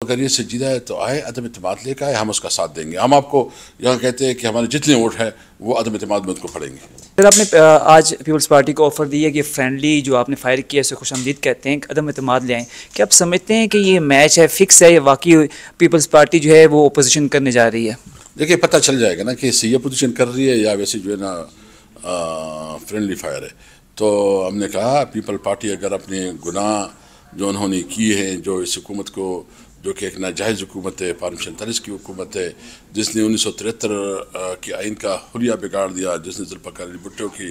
अगर ये संजीदा है तो आए, अदम एतमाद लेकर आए, हम उसका साथ देंगे। हम आपको यहाँ कहते हैं कि हमारे जितने वोट हैं वो अदम एतमाद में उनको पड़ेंगे। सर, आपने आज पीपल्स पार्टी को ऑफर दी है कि फ्रेंडली जो आपने फायर किया इसे खुशामदीद कहते हैं, अदम एतमाद ले आएँ। क्या आप समझते हैं कि ये मैच है, फिक्स है, या वाकई पीपल्स पार्टी जो है वो अपोजिशन करने जा रही है? देखिए, पता चल जाएगा ना कि सही अपोजिशन कर रही है या वैसे जो है ना फ्रेंडली फायर है। तो हमने कहा पीपल पार्टी अगर अपने गुनाह जो उन्होंने किए हैं, जो इस हुकूमत को, जो कि एक नाजायज़ हुकूमत है, पार्लियामेंट 47 की हुकूमत है, जिसने 1973 के आइन का हुलिया बिगाड़ दिया, जिसने जुल्फ़िकार अली भुट्टो की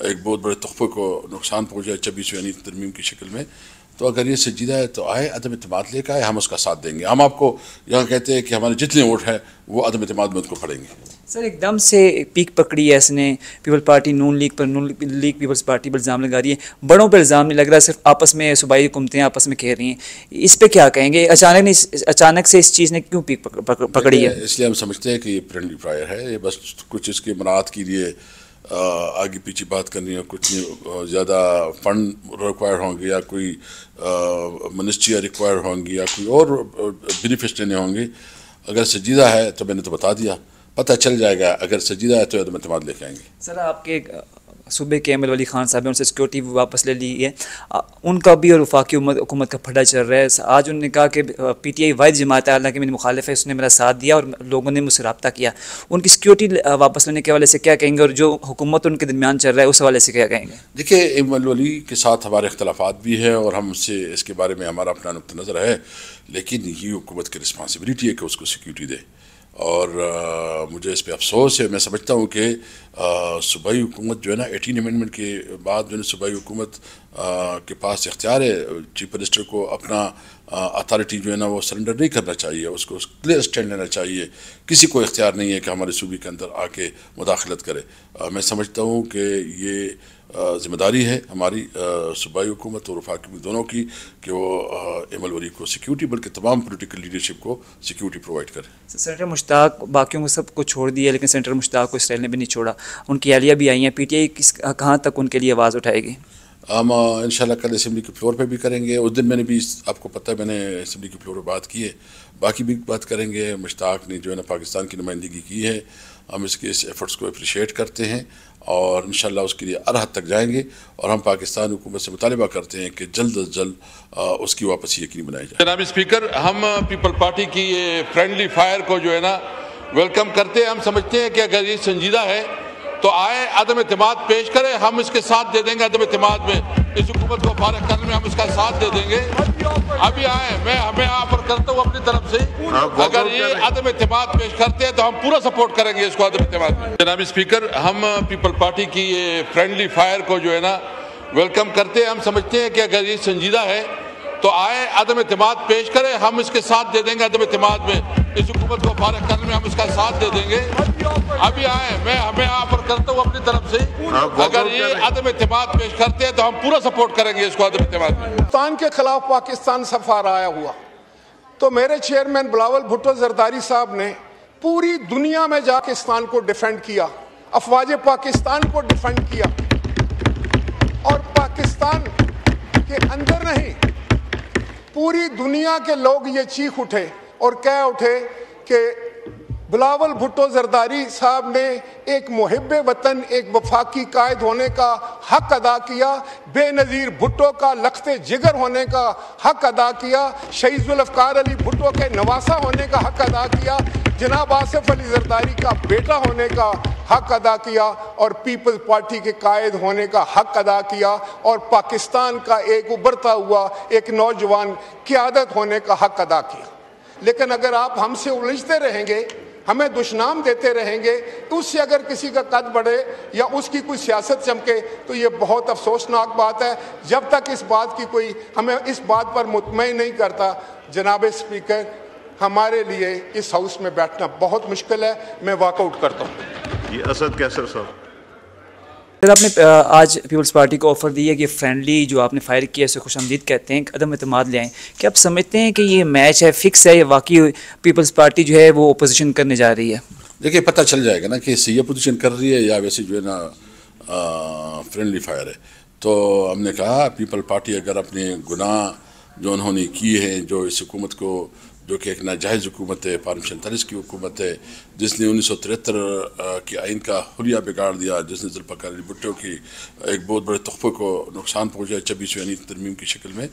एक बहुत बड़े तोहफ़े को नुकसान पहुँचाया 26वीं तरमीम की शक्ल में। तो अगर ये संजीदा है तो आए, अदम एतमाद लेकर आए, हम उसका साथ देंगे। हम आपको यहाँ कहते हैं कि हमारे जितने वोट हैं वो अदम एतमाद में उनको पड़ेंगे। सर, एकदम से पीक पकड़ी है इसने पीपल पार्टी नून लीग पीपल्स पार्टी पर इल्ज़ाम लगा रही है। बड़ों पर इल्ज़ाम नहीं लग रहा, सिर्फ आपस में सूबाई हुकूमतें आपस में कह रही हैं। इस पे क्या कहेंगे? अचानक से इस चीज़ ने क्यों पीक पकड़ी है? इसलिए हम समझते हैं कि ये फ्रेंडली फायर है। ये बस कुछ इसके मनात के लिए आगे पीछे बात करनी है, कुछ नहीं ज़्यादा फंड रिक्वायर होंगे या कोई मिनिस्ट्रियाँ रिक्वायर होंगी या कोई और बेनिफिट लेने होंगे। अगर संजीदा है तो मैंने तो बता दिया, पता चल जाएगा। अगर संजीदा है तो अदम एतमाद लेके आएंगे। सर, आपके सूबे के एमएल वली खान साहब ने उनसे सिक्योरिटी वापस ले ली है, उनका भी और वफाकी हुकूमत का फटा चल रहा है। आज उन्होंने कहा कि पीटीआई वाहिद जमात है, हालांकि मेरी मुखालिफ है, उसने मेरा साथ दिया और लोगों ने मुझसे रब्ता किया। उनकी सिक्योरिटी वापस लेने के हवाले से क्या कहेंगे, और जो हुकूमत उनके दरमियान चल रहा है उस हवाले से क्या कहेंगे? देखिए, एमएल वली के साथ हमारे इख्तलाफात भी है और हमसे इसके बारे में हमारा अपना नुक्ता नज़र है, लेकिन ये हुकूमत की रिस्पॉन्सिबिलिटी है कि उसको सिक्योरिटी दे। और मुझे इस पर अफसोस है। मैं समझता हूँ कि सूबाई हुकूमत जो है ना 18 अमेंडमेंट के बाद जो है सूबाई हुकूमत के पास इख्तियार है चीफ मिनिस्टर को अपना अथॉरिटी जो है ना वो सरेंडर नहीं करना चाहिए, उसको क्लियर स्टैंड लेना चाहिए। किसी को इख्तियार नहीं है कि हमारे सूबे के अंदर आके मुदाखलत करे। मैं समझता हूँ कि ये ज़िम्मेदारी है हमारी सूबाई हुकूमत और वफाकी दोनों की कि वो एमएल वली को सिक्योरिटी, बल्कि तमाम पोलिटिकल लीडरशिप को सिक्योरिटी प्रोवाइड करे। सेनेटर मुश्ताक बाकियों को सबको छोड़ दिया, लेकिन सेनेटर मुश्ताक को इसराइल ने भी नहीं छोड़ा। उनकी एहलिया भी आई हैं। पीटीआई कहाँ तक उनके लिए आवाज़ उठाएगी? हम इंशाल्लाह कल असेंबली के फ्लोर पे भी करेंगे। उस दिन मैंने भी, आपको पता है, मैंने असेंबली के फ्लोर पे बात की है, बाकी भी बात करेंगे। मुश्ताक ने जो है ना पाकिस्तान की नुमाइंदगी की है, हम इसके इस एफर्ट्स को अप्रिशिएट करते हैं और इंशाल्लाह उसके लिए हर हद तक जाएंगे। और हम पाकिस्तान हुकूमत से मुतालिबा करते हैं कि जल्द अज जल्द उसकी वापसी यकीनी बनाई जाए। जनाब स्पीकर, हम पीपल पार्टी की ये फ्रेंडली फायर को जो है ना वेलकम करते हैं। हम समझते हैं कि अगर ये संजीदा है तो आए, अदम एतमाद पेश करें, हम इसके साथ दे देंगे। अदम एतमाद में इस हुकूमत को फारग करने में हम इसका साथ दे देंगे। अभी आए, मैं हमें ऑफर करता हूँ अपनी तरफ से, अगर ये अदम एतमाद पेश करते हैं तो हम पूरा सपोर्ट करेंगे इसको अदम एतमाद में। जनाब स्पीकर, हम पीपल पार्टी की ये फ्रेंडली फायर को जो है ना वेलकम करते हैं। हम समझते हैं कि अगर ये संजीदा है तो आए, अदम एतमाद पेश करें, हम इसके साथ दे देंगे। अदम एतमाद में इस हुकूमत को फारग करने में हम इसका साथ दे देंगे। अभी आए, मैं हमें ऑफर करता हूँ अपनी तरफ से, अगर ये अदम एतमाद पेश करते हैं तो हम पूरा सपोर्ट करेंगे इसको अदम एतमाद में। पाकिस्तान के खिलाफ पाकिस्तान सफार आया हुआ तो मेरे चेयरमैन बिलावल भुट्टो जरदारी साहब ने पूरी दुनिया में जाके पाकिस्तान को डिफेंड किया, अफवाज पाकिस्तान को डिफेंड किया। और पाकिस्तान के अंदर नहीं, पूरी दुनिया के लोग ये चीख उठे और कह उठे कि बिलावल भुट्टो जरदारी साहब ने एक मुहिब्बे वतन, एक वफाकी कायद होने का हक अदा किया, बेनज़ीर भुट्टो का लख्ते जिगर होने का हक अदा किया, शहीद जुल्फ़िकार अली भुट्टो के नवासा होने का हक अदा किया, जनाब आसिफ अली जरदारी का बेटा होने का हक अदा किया और पीपल्स पार्टी के कायद होने का हक अदा किया और पाकिस्तान का एक उभरता हुआ एक नौजवान क़यादत होने का हक अदा किया। लेकिन अगर आप हमसे उलझते रहेंगे, हमें दुश्मनाम देते रहेंगे, तो उससे अगर किसी का कद बढ़े या उसकी कोई सियासत चमके तो ये बहुत अफसोसनाक बात है। जब तक इस बात की कोई हमें इस बात पर मुतमईन नहीं करता, जनाब स्पीकर, हमारे लिए इस हाउस में बैठना बहुत मुश्किल है। मैं वॉकआउट करता हूँ। ये असद कैसर साहब। सर, आपने आज पीपल्स पार्टी को ऑफर दी है कि फ्रेंडली जो आपने फायर किया इसे खुशामदीद कहते हैं, अदम एतमाद ले आएँ। क्या आप समझते हैं कि ये मैच है, फिक्स है, या वाकई पीपल्स पार्टी जो है वो अपोजिशन करने जा रही है? देखिए, पता चल जाएगा ना कि सही अपोजिशन कर रही है या वैसे जो है ना फ्रेंडली फायर है। तो हमने कहा पीपल पार्टी अगर अपने गुनाह जो उन्होंने किए हैं, जो इस हुकूमत को, जो कि एक नाजायज़ हुकूमत है, 547 की हुकूमत है, जिसने 1973 के आइन का हुलिया बिगाड़ दिया, जिसने जुल्फ़िकार अली भुट्टो की एक बहुत बड़े तोहफ़े को नुकसान पहुँचाया 26वीं आईनी तरमीम की शक्ल में।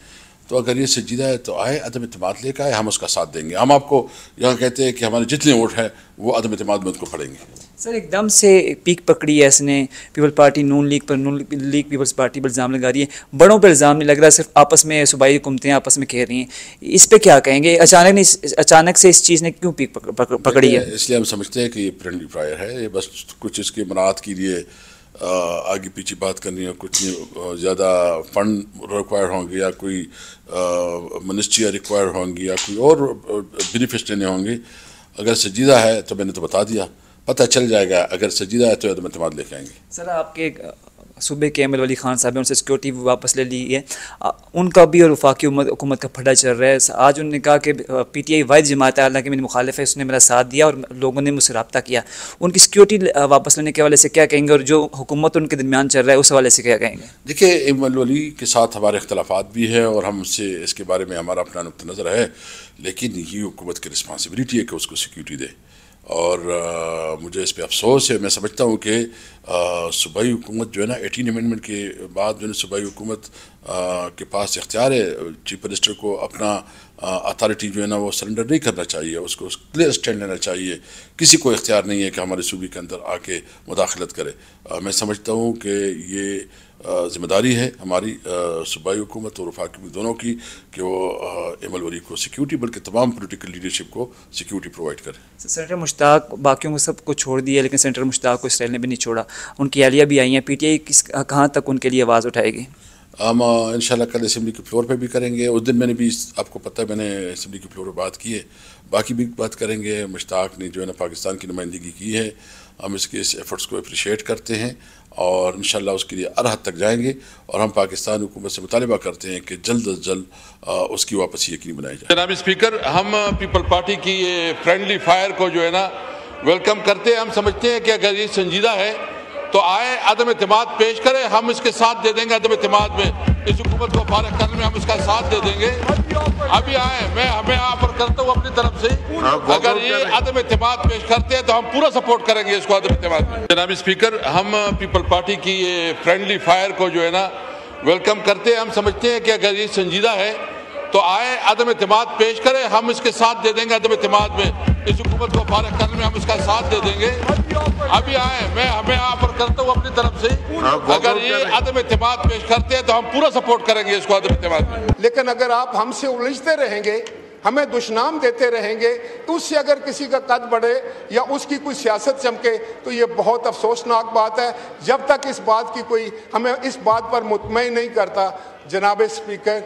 तो अगर ये संजीदा है तो आए, अदम एतमाद लेकर आए, हम उसका साथ देंगे। हम आपको यहाँ कहते हैं कि हमारे जितने वोट हैं वो अदम एतमाद में उनको पड़ेंगे। सर एकदम से पीक पकड़ी है इसने, पीपल पार्टी नून लीग पर, नून लीग पीपल्स पार्टी पर इल्ज़ाम लगा रही है, बड़ों पर इल्ज़ाम नहीं लग रहा, सिर्फ आपस में सूबाई हुकूमतें आपस में कह रही हैं। इस पे क्या कहेंगे? अचानक से इस चीज़ ने क्यों पीक पकड़ी है? इसलिए हम समझते हैं कि ये फ्रेंडली फायर है, ये बस कुछ इसके मनात के लिए आगे पीछे बात करनी है, कुछ नहीं ज़्यादा फंड रिक्वायर होंगे या कोई मिनिस्ट्रियाँ रिक्वायर होंगी या कोई और बेनिफिट्स लेने होंगे। अगर संजीदा है तो मैंने तो बता दिया, पता चल जाएगा। अगर संजीदा है तो अदम एतमाद लेके आएंगे। सर आपके सूबे के एमएल वली खान साहब ने उनसे सिक्योरिटी वापस ले ली है, उनका भी और वफाकी हुकूमत का फटा चल रहा है। आज उन्होंने कहा कि पीटीआई वाहिद जमात है, हालांकि मेरी मुखालिफ है, उसने मेरा साथ दिया और लोगों ने मुझसे रब्ता किया। उनकी सिक्योरिटी वापस लेने के हवाले से क्या कहेंगे और जो हुकूमत उनके दरमियान चल रहा है उस हवाले से क्या कहेंगे? देखिए, एमएल वली के साथ हमारे इख्तलाफात भी है और हमसे इसके बारे में हमारा अपना नुक्ता नज़र है, लेकिन ये हुकूमत की रिस्पॉन्सिबिलिटी है कि उसको सिक्योरिटी दे। और मुझे इस पे अफसोस है। मैं समझता हूँ कि सूबाई हुकूमत जो है ना, 18 अमेंडमेंट के बाद जो है सूबाई हुकूमत के पास इख्तियार है, चीफ मिनिस्टर को अपना अथॉरिटी जो है ना वो सरेंडर नहीं करना चाहिए, उसको क्लियर स्टैंड लेना चाहिए। किसी को इख्तियार नहीं है कि हमारे सूबे के अंदर आके मुदाखलत करे। मैं समझता हूँ कि ये ज़िम्मेदारी है हमारी सूबाई हुकूमत और वफाकी दोनों की कि वो एमएल वली को सिक्योरिटी, बल्कि तमाम पोलिटिकल लीडरशिप को सिक्योरिटी प्रोवाइड करें। सेनेटर मुश्ताक बाकियों को सबको छोड़ दिया, लेकिन सेनेटर मुश्ताक को इसराइल ने भी नहीं छोड़ा। उनकी एहलिया भी आई हैं। पीटीआई कहाँ तक उनके लिए आवाज़ उठाएगी? हम इंशाल्लाह कल असेंबली के फ्लोर पे भी करेंगे। उस दिन मैंने भी, आपको पता है, मैंने असेंबली के फ्लोर पर बात की है, बाकी भी बात करेंगे। मुश्ताक ने जो है ना पाकिस्तान की नुमाइंदगी की है, हम इसके इस एफर्ट्स को अप्रिशिएट करते हैं और इंशाल्लाह उसके लिए हर हद तक जाएंगे। और हम पाकिस्तान हुकूमत से मुतालिबा करते हैं कि जल्द अज जल्द उसकी वापसी यकीनी बनाई जाए। जनाब स्पीकर, हम पीपल पार्टी की ये फ्रेंडली फायर को जो है ना वेलकम करते हैं। हम समझते हैं कि अगर ये संजीदा है तो आए, अदम एतमाद पेश करें, हम इसके साथ दे देंगे। अदम एतमाद में इस हुकूमत को फारिग करने में हम इसका साथ दे देंगे। अभी आए, मैं हमें ऑफर करता हूँ अपनी तरफ से, अगर ये अदम एतमाद पेश करते हैं तो हम पूरा सपोर्ट करेंगे इसको अदम एतमाद में। जनाब स्पीकर, हम पीपल पार्टी की ये फ्रेंडली फायर को जो है ना वेलकम करते हैं। हम समझते हैं कि अगर ये संजीदा है तो आए, अदम एतमाद पेश करें, हम इसके साथ दे देंगे। अदम एतमाद में इस हुकूमत को फारिग करने में हम इसका साथ दे देंगे। अभी आए, मैं हमें ऑफर करता हूँ अपनी तरफ से, अगर ये अदम एतमाद पेश करते हैं तो हम पूरा सपोर्ट करेंगे इसको अदम एतमाद में। लेकिन अगर आप हमसे उलझते रहेंगे, हमें दुश्मनाम देते रहेंगे, तो उससे अगर किसी का कद बढ़े या उसकी कोई सियासत चमके तो ये बहुत अफसोसनाक बात है। जब तक इस बात की कोई हमें इस बात पर मुतमईन नहीं करता, जनाब स्पीकर,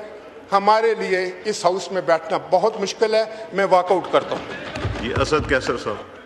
हमारे लिए इस हाउस में बैठना बहुत मुश्किल है। मैं वॉकआउट करता हूँ। ये असद कैसर साहब।